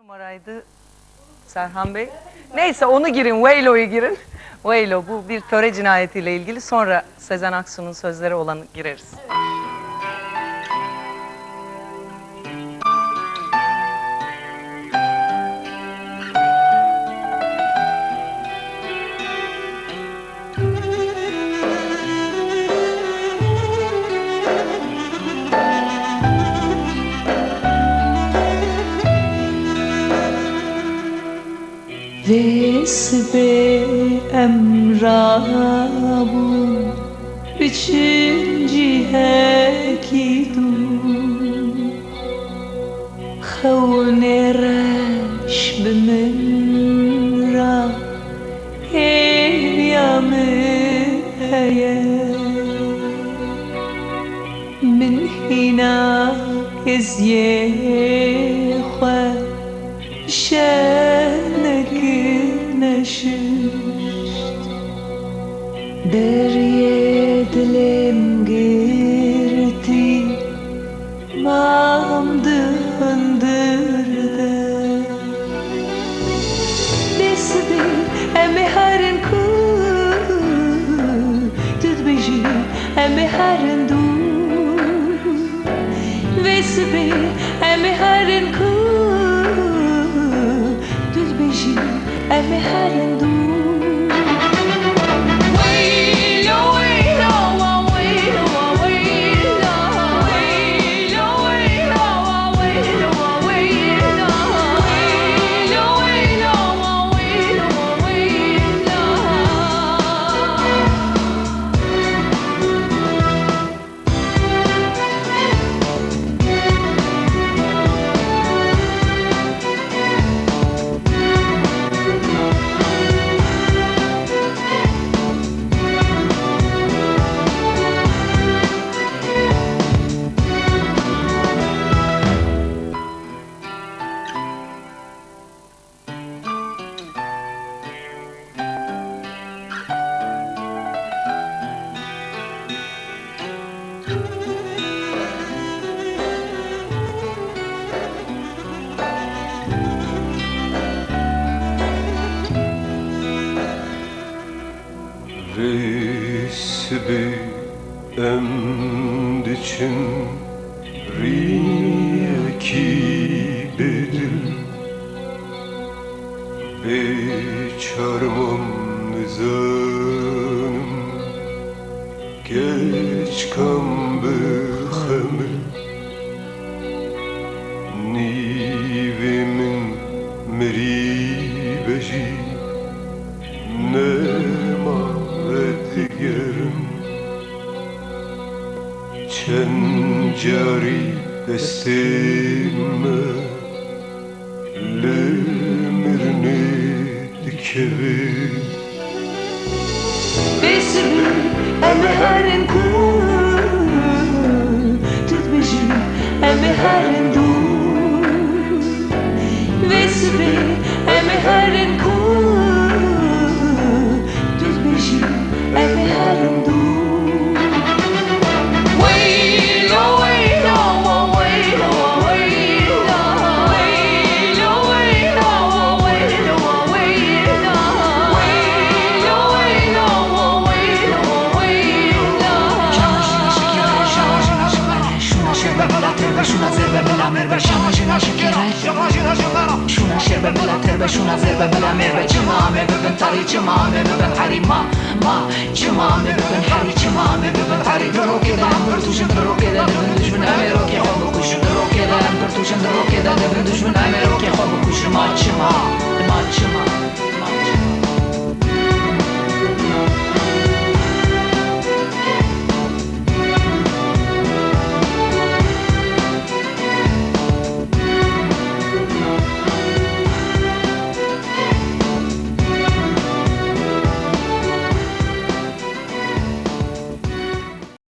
numaraydı Serhan Bey. Neyse onu girin, Veylo'yu girin. Veylo bu bir töre cinayetiyle ilgili. Sonra Sezen Aksu'nun sözleri olanı gireriz. Vesbe emrabun üçüncü hekidu Khawne reş bimra Heyamı heye Min hina izye khwa شانك نششت درية دلم قرتي ما مدندرده بسبي أمي هارن كو تدبجي أمي هارن دو بسبي أمي هارن كو أمي هارندو ويلو ويلو ويلو ويلو ويلو ويلو ويلو ويلو ويلو ويلو ويلو ويلو Resbi emdiçin riyeki bedil Beçarmam nizanım geç kam bıxemil Nivimin meribeci nema digerim çencari destime lemirni dikevi Besbi eme haren ku Tutbeji eme haren du Besbi eme haren ku Tutbeji eme haren du Waylo waylo waylo waylo waylo waylo waylo waylo waylo waylo waylo waylo Şuna zerbe bela merve şamajina şekere Şuna şerbe bela terbe şuna zerbe bela merve Cimame bebin tari cimame bebin hari ma Cimame bebin hari cimame bebin hari Duru keda